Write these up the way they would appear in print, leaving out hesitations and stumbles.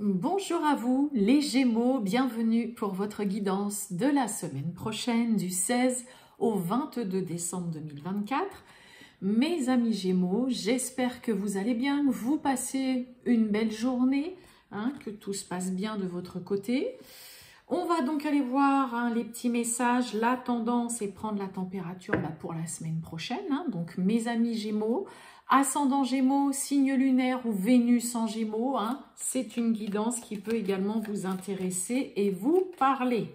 Bonjour à vous les Gémeaux, bienvenue pour votre guidance de la semaine prochaine du 16 au 22 décembre 2024. Mes amis Gémeaux, j'espère que vous allez bien, que vous passez une belle journée, que tout se passe bien de votre côté. On va donc aller voir les petits messages, la tendance et prendre la température pour la semaine prochaine. Donc mes amis Gémeaux, ascendant Gémeaux, signe lunaire ou Vénus en Gémeaux, c'est une guidance qui peut également vous intéresser et vous parler.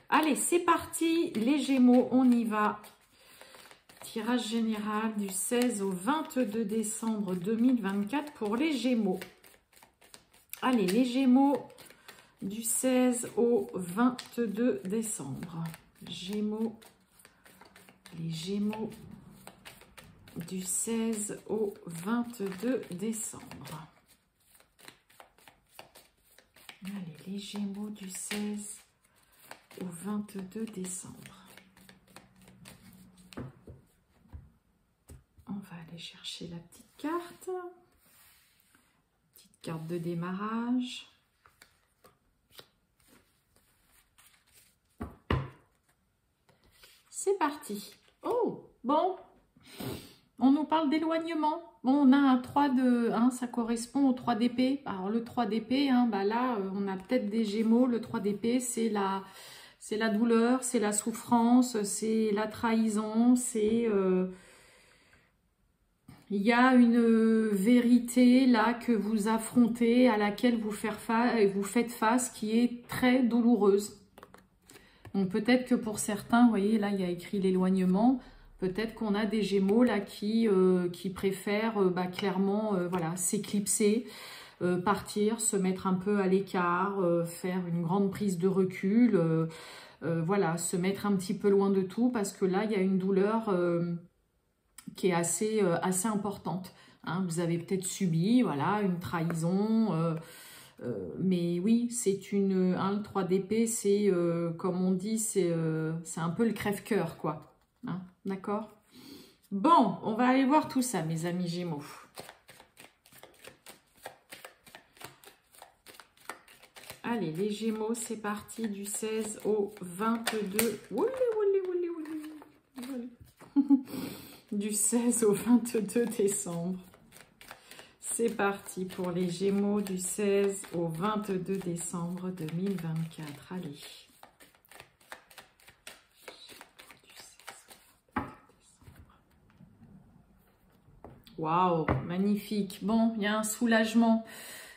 Allez, c'est parti les Gémeaux, on y va. Tirage général du 16 au 22 décembre 2024 pour les Gémeaux. Allez, les Gémeaux du 16 au 22 décembre. Gémeaux, les Gémeaux du 16 au 22 décembre. Allez, les Gémeaux du 16 au 22 décembre. On va aller chercher la petite carte. Petite carte de démarrage. C'est parti. Oh, bon. On nous parle d'éloignement. Bon, on a un 3 de... ça correspond au 3 d'épée. Alors, le 3 d'épée, là, on a peut-être des Gémeaux. Le 3 d'épée, c'est la douleur, c'est la souffrance, c'est la trahison, c'est... Il y a une vérité là que vous affrontez, à laquelle vous faites face, qui est très douloureuse. Donc peut-être que pour certains, vous voyez, là il y a écrit l'éloignement, peut-être qu'on a des Gémeaux là qui préfèrent clairement voilà, s'éclipser, partir, se mettre un peu à l'écart, faire une grande prise de recul, voilà, se mettre un petit peu loin de tout parce que là il y a une douleur qui est assez importante. Vous avez peut-être subi voilà, une trahison, mais oui, c'est le 3 d'épée, c'est comme on dit, c'est un peu le crève-cœur, quoi. D'accord? Bon, on va aller voir tout ça, mes amis Gémeaux. Allez, les Gémeaux, c'est parti du 16 au 22. Du 16 au 22 décembre. C'est parti pour les Gémeaux du 16 au 22 décembre 2024. Allez. Waouh, magnifique. Bon, il y a un soulagement.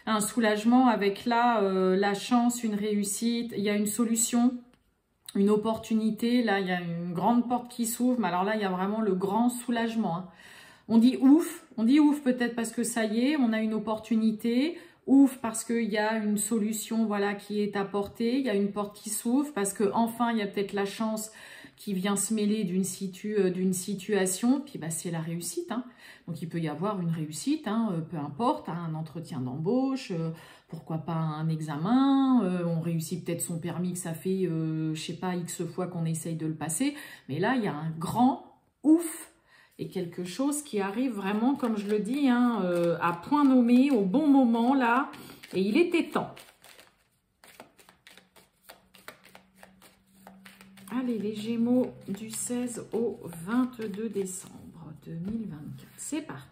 Un soulagement avec là, la chance, une réussite. Il y a une solution, une opportunité. Là, il y a une grande porte qui s'ouvre. Mais alors là, il y a vraiment le grand soulagement. On dit ouf peut-être parce que ça y est, on a une opportunité. Ouf parce qu'il y a une solution voilà, qui est apportée. Il y a une porte qui s'ouvre parce qu'enfin, il y a peut-être la chance qui vient se mêler d'une situation. Puis c'est la réussite. Donc il peut y avoir une réussite, peu importe, un entretien d'embauche, pourquoi pas un examen. On réussit peut-être son permis que ça fait, je sais pas, X fois qu'on essaye de le passer. Mais là, il y a un grand ouf. Et quelque chose qui arrive vraiment, comme je le dis, à point nommé, au bon moment, là. Et il était temps. Allez, les Gémeaux du 16 au 22 décembre 2024. C'est parti.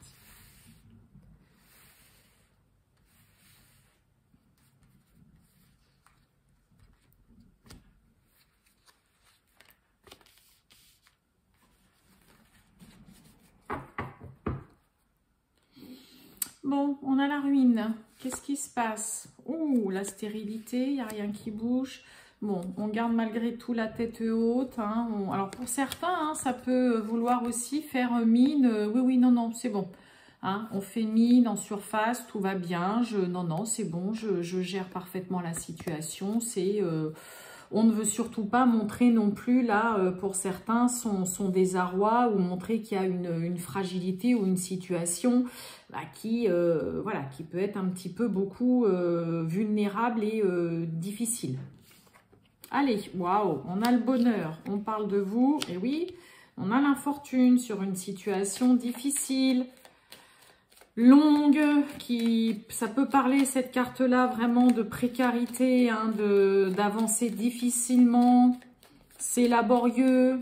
Bon, on a la ruine. Qu'est-ce qui se passe? Ouh, la stérilité, il n'y a rien qui bouge. Bon, on garde malgré tout la tête haute. Alors pour certains, ça peut vouloir aussi faire mine. Oui, non, c'est bon. On fait mine en surface, tout va bien. Non, c'est bon, je gère parfaitement la situation. On ne veut surtout pas montrer non plus, là, pour certains, son désarroi ou montrer qu'il y a une fragilité ou une situation qui peut être un petit peu beaucoup vulnérable et difficile. Allez, waouh, on a le bonheur, on parle de vous, et oui, on a l'infortune sur une situation difficile. longue, ça peut parler, cette carte-là, vraiment de précarité, hein, d'avancer difficilement, c'est laborieux,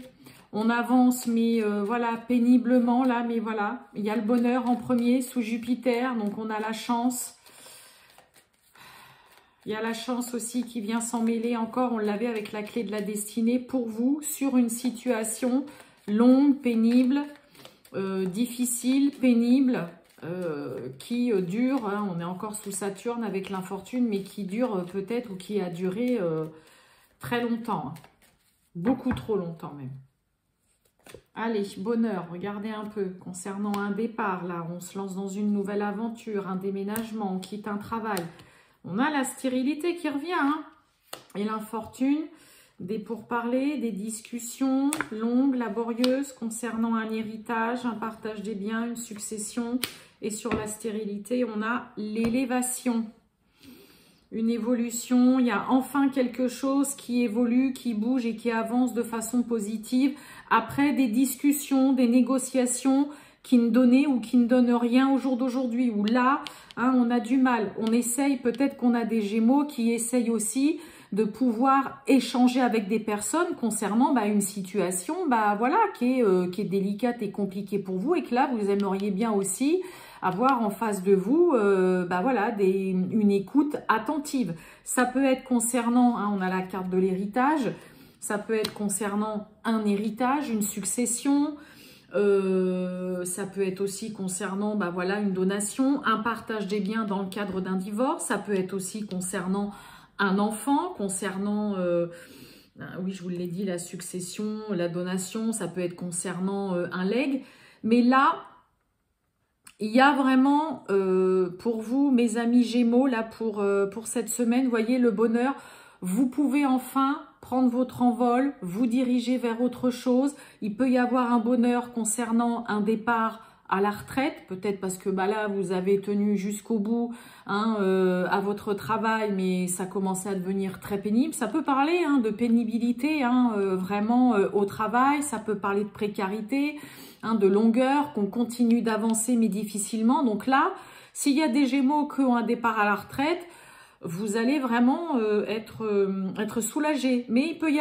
on avance, mais voilà, péniblement, là, mais voilà, il y a le bonheur en premier, sous Jupiter, donc on a la chance. Il y a la chance aussi qui vient s'en mêler encore, on l'avait avec la clé de la destinée, pour vous, sur une situation longue, pénible, difficile, pénible, qui dure, hein, on est encore sous Saturne avec l'infortune, mais qui dure peut-être, ou qui a duré très longtemps, hein. Beaucoup trop longtemps même. Allez, bonheur, regardez un peu, concernant un départ, là, on se lance dans une nouvelle aventure, un déménagement, on quitte un travail. On a la stérilité qui revient, hein, et l'infortune, des pourparlers, des discussions longues, laborieuses, concernant un héritage, un partage des biens, une succession. Et sur la stérilité, on a l'élévation, une évolution. Il y a enfin quelque chose qui évolue, qui bouge et qui avance de façon positive. Après des discussions, des négociations qui ne donnaient ou qui ne donnent rien au jour d'aujourd'hui. Où là, hein, on a du mal. On essaye, peut-être qu'on a des Gémeaux qui essayent aussi de pouvoir échanger avec des personnes concernant une situation voilà, qui est délicate et compliquée pour vous, et que là, vous aimeriez bien aussi avoir en face de vous voilà, une écoute attentive. Ça peut être concernant, hein, on a la carte de l'héritage, ça peut être concernant un héritage, une succession, ça peut être aussi concernant voilà, une donation, un partage des biens dans le cadre d'un divorce, ça peut être aussi concernant un enfant, concernant, oui, je vous l'ai dit, la succession, la donation, ça peut être concernant un legs. Mais là, il y a vraiment, pour vous, mes amis Gémeaux, là, pour cette semaine, voyez, le bonheur, vous pouvez enfin prendre votre envol, vous diriger vers autre chose. Il peut y avoir un bonheur concernant un départ à la retraite, peut-être parce que là, vous avez tenu jusqu'au bout, hein, à votre travail, mais ça commençait à devenir très pénible. Ça peut parler, hein, de pénibilité, hein, vraiment au travail, ça peut parler de précarité, hein, de longueur, qu'on continue d'avancer mais difficilement. Donc là, s'il y a des Gémeaux qui ont un départ à la retraite, vous allez vraiment être soulagé. Mais il peut y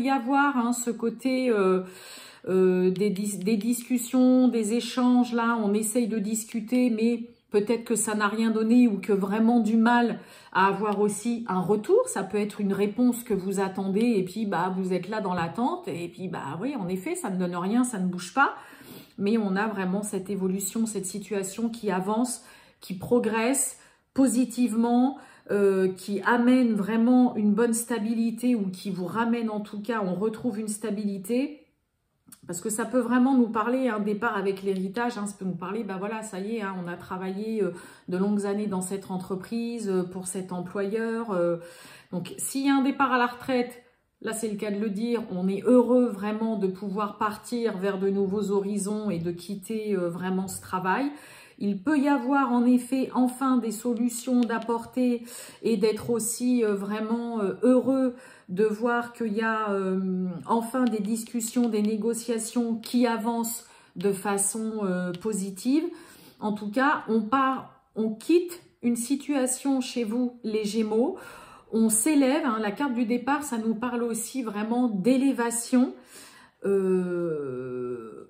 avoir hein, ce côté... des discussions, des échanges, là, on essaye de discuter, mais peut-être que ça n'a rien donné ou que vraiment du mal à avoir aussi un retour. Ça peut être une réponse que vous attendez et puis vous êtes là dans l'attente et puis oui, en effet, ça ne donne rien, ça ne bouge pas. Mais on a vraiment cette évolution, cette situation qui avance, qui progresse positivement, qui amène vraiment une bonne stabilité ou qui vous ramène en tout cas, on retrouve une stabilité. Parce que ça peut vraiment nous parler, un départ avec l'héritage, hein, ça peut nous parler, voilà, ça y est, hein, on a travaillé de longues années dans cette entreprise, pour cet employeur. Donc, s'il y a un départ à la retraite, là, c'est le cas de le dire, on est heureux vraiment de pouvoir partir vers de nouveaux horizons et de quitter vraiment ce travail. Il peut y avoir en effet enfin des solutions d'apporter et d'être aussi vraiment heureux de voir qu'il y a enfin des discussions, des négociations qui avancent de façon positive. En tout cas, on quitte une situation chez vous, les Gémeaux. On s'élève, hein, la carte du départ, ça nous parle aussi vraiment d'élévation.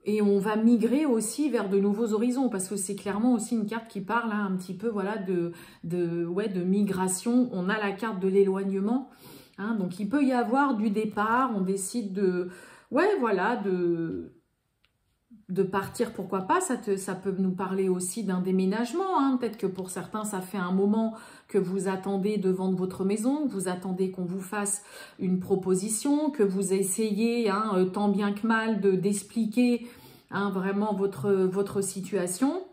Et on va migrer aussi vers de nouveaux horizons parce que c'est clairement aussi une carte qui parle un petit peu voilà, de migration. On a la carte de l'éloignement, hein, donc il peut y avoir du départ, on décide de partir, pourquoi pas, ça peut nous parler aussi d'un déménagement, hein. Peut-être que pour certains, ça fait un moment que vous attendez de vendre votre maison, que vous attendez qu'on vous fasse une proposition, que vous essayez, hein, tant bien que mal, d'expliquer hein, vraiment votre situation.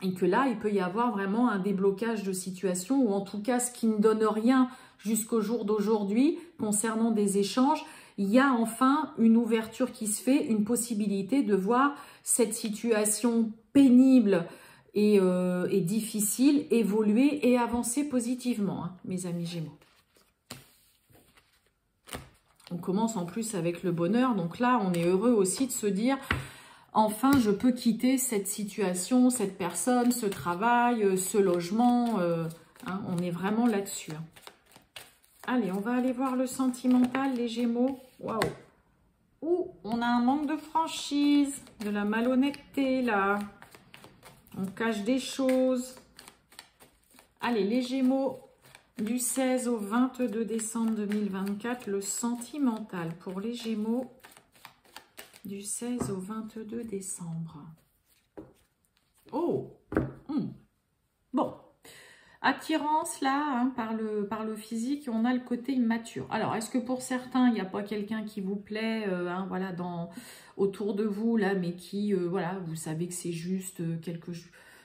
Et que là, il peut y avoir vraiment un déblocage de situation, ou en tout cas, ce qui ne donne rien jusqu'au jour d'aujourd'hui, concernant des échanges, il y a enfin une ouverture qui se fait, une possibilité de voir cette situation pénible et difficile évoluer et avancer positivement, hein, mes amis Gémeaux. On commence en plus avec le bonheur, donc là, on est heureux aussi de se dire... enfin je peux quitter cette situation, cette personne, ce travail, ce logement, hein, on est vraiment là-dessus. Hein. Allez, on va aller voir le sentimental, les Gémeaux. Waouh! Ouh, on a un manque de franchise, de la malhonnêteté là. On cache des choses. Allez, les Gémeaux, du 16 au 22 décembre 2024, le sentimental pour les Gémeaux, du 16 au 22 décembre. Oh! Bon. Attirance là, hein, par le physique, on a le côté immature. Alors, est-ce que pour certains, il n'y a pas quelqu'un qui vous plaît, hein, voilà, autour de vous là, mais qui, voilà, vous savez que c'est juste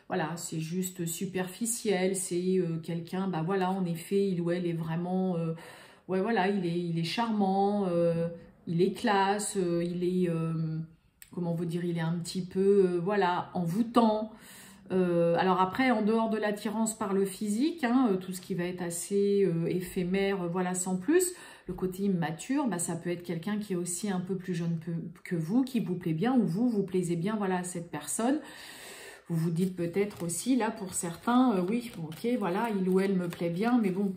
voilà, c'est juste superficiel, c'est quelqu'un, bah voilà, en effet, il ou elle est vraiment, ouais, voilà, il est charmant, il est classe, il est, comment vous dire, il est un petit peu, voilà, envoûtant. Alors après, en dehors de l'attirance par le physique, hein, tout ce qui va être assez éphémère, voilà, sans plus, le côté immature, bah, ça peut être quelqu'un qui est aussi un peu plus jeune que vous, qui vous plaît bien, ou vous plaisez bien, voilà, à cette personne. Vous vous dites peut-être aussi, là, pour certains, oui, ok, voilà, il ou elle me plaît bien, mais bon,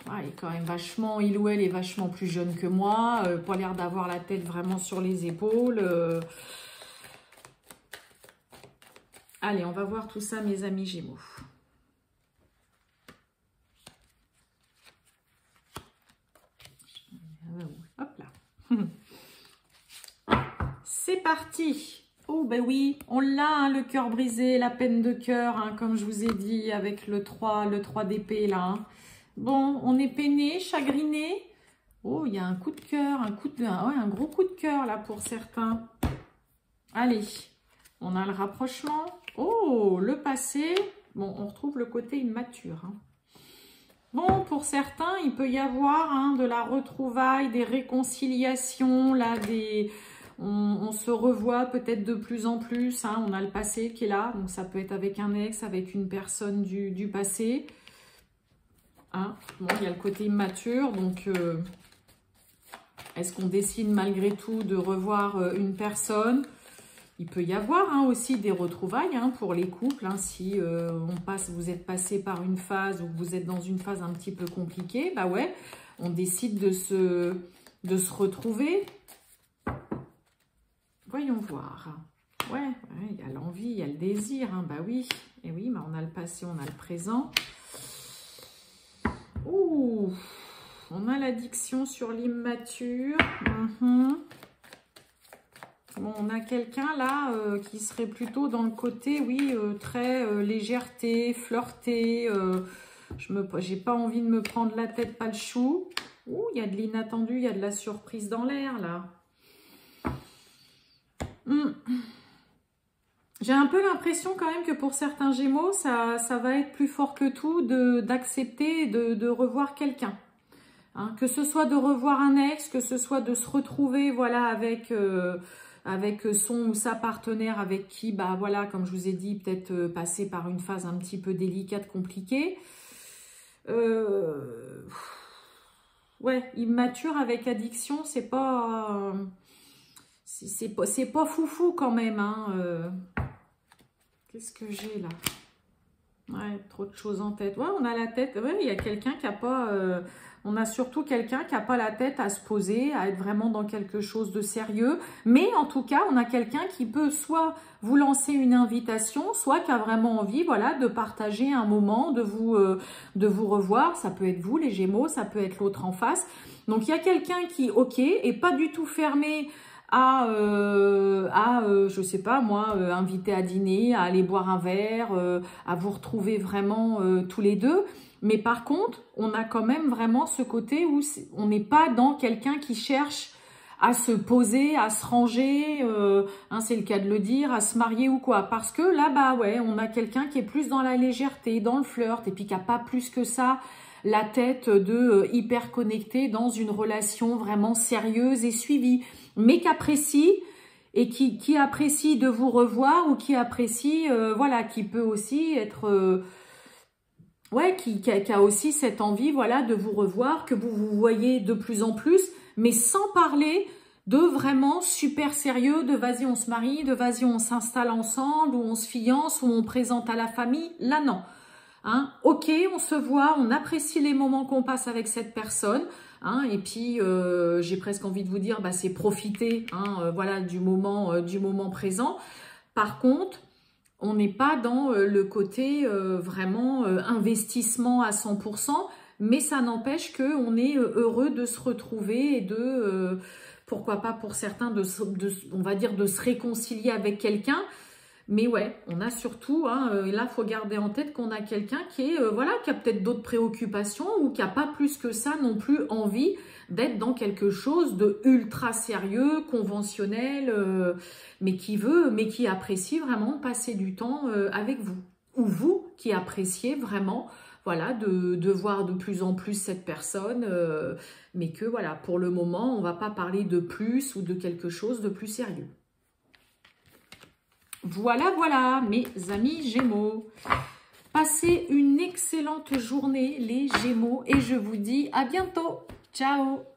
il est quand même vachement, il ou elle est vachement plus jeune que moi, pas l'air d'avoir la tête vraiment sur les épaules. Allez, on va voir tout ça, mes amis Gémeaux. Hop là. C'est parti. Oh, ben oui, on l'a, hein, le cœur brisé, la peine de cœur, hein, comme je vous ai dit, avec le 3 d'épée, là. Hein. Bon, on est peiné, chagriné. Oh, il y a un coup de cœur, un gros coup de cœur, là, pour certains. Allez, on a le rapprochement. Oh, le passé. Bon, on retrouve le côté immature. Hein. Bon, pour certains, il peut y avoir, hein, de la retrouvaille, des réconciliations, là, on se revoit peut-être de plus en plus. Hein, on a le passé qui est là, donc ça peut être avec un ex, avec une personne du passé. Hein. Bon, il y a le côté immature, donc est-ce qu'on décide malgré tout de revoir une personne ? Il peut y avoir, hein, aussi des retrouvailles, hein, pour les couples. Hein, si vous êtes passé par une phase ou vous êtes dans une phase un petit peu compliquée, bah ouais, on décide de se retrouver. Voyons voir. Ouais, il y a l'envie, il y a le désir. Hein, bah oui, et oui, bah on a le passé, on a le présent. Ouh, on a l'addiction sur l'immature. Bon, on a quelqu'un là qui serait plutôt dans le côté, oui, très légèreté, flirter. J'ai pas envie de me prendre la tête, pas le chou. Ouh, il y a de l'inattendu, il y a de la surprise dans l'air là. J'ai un peu l'impression quand même que pour certains Gémeaux, ça va être plus fort que tout d'accepter de revoir quelqu'un. Hein, que ce soit de revoir un ex, que ce soit de se retrouver, voilà, avec son ou sa partenaire avec qui, bah voilà, comme je vous ai dit, peut-être passer par une phase un petit peu délicate, compliquée. Ouais, immature avec addiction, c'est pas foufou quand même. Hein, qu'est-ce que j'ai là? Ouais, trop de choses en tête. Ouais, on a la tête. Ouais, il y a quelqu'un qui n'a pas... on a surtout quelqu'un qui n'a pas la tête à se poser, à être vraiment dans quelque chose de sérieux. Mais en tout cas, on a quelqu'un qui peut soit vous lancer une invitation, soit qui a vraiment envie, voilà, de partager un moment, de vous revoir. Ça peut être vous, les Gémeaux, ça peut être l'autre en face. Donc, il y a quelqu'un qui, ok, est pas du tout fermé je sais pas moi, inviter à dîner, à aller boire un verre, à vous retrouver vraiment tous les deux. Mais par contre, on a quand même vraiment ce côté où on n'est pas dans quelqu'un qui cherche à se poser, à se ranger, hein, c'est le cas de le dire, à se marier ou quoi. Parce que là, bah ouais, on a quelqu'un qui est plus dans la légèreté, dans le flirt, et puis qui n'a pas plus que ça la tête de hyper connecté dans une relation vraiment sérieuse et suivie, mais qu'apprécie et qui apprécie de vous revoir ou qui apprécie, voilà, qui peut aussi être, ouais, qui a aussi cette envie, voilà, de vous revoir, que vous voyez de plus en plus, mais sans parler de vraiment super sérieux, de vas-y on se marie, de vas-y on s'installe ensemble, ou on se fiance, ou on présente à la famille. Là non. Hein, ok, on se voit, on apprécie les moments qu'on passe avec cette personne. Hein, et puis j'ai presque envie de vous dire, bah, c'est profiter voilà, du moment présent. Par contre, on n'est pas dans le côté vraiment investissement à 100%, mais ça n'empêche qu'on est heureux de se retrouver et de, pourquoi pas pour certains, on va dire de se réconcilier avec quelqu'un. Mais ouais, on a surtout, là, il faut garder en tête qu'on a quelqu'un qui est, voilà, qui a peut-être d'autres préoccupations ou qui n'a pas plus que ça non plus envie d'être dans quelque chose de ultra sérieux, conventionnel, mais qui apprécie vraiment de passer du temps avec vous. Ou vous qui appréciez vraiment, voilà, de voir de plus en plus cette personne, mais que voilà, pour le moment, on ne va pas parler de plus ou de quelque chose de plus sérieux. Voilà, voilà, mes amis Gémeaux. Passez une excellente journée, les Gémeaux, et je vous dis à bientôt. Ciao!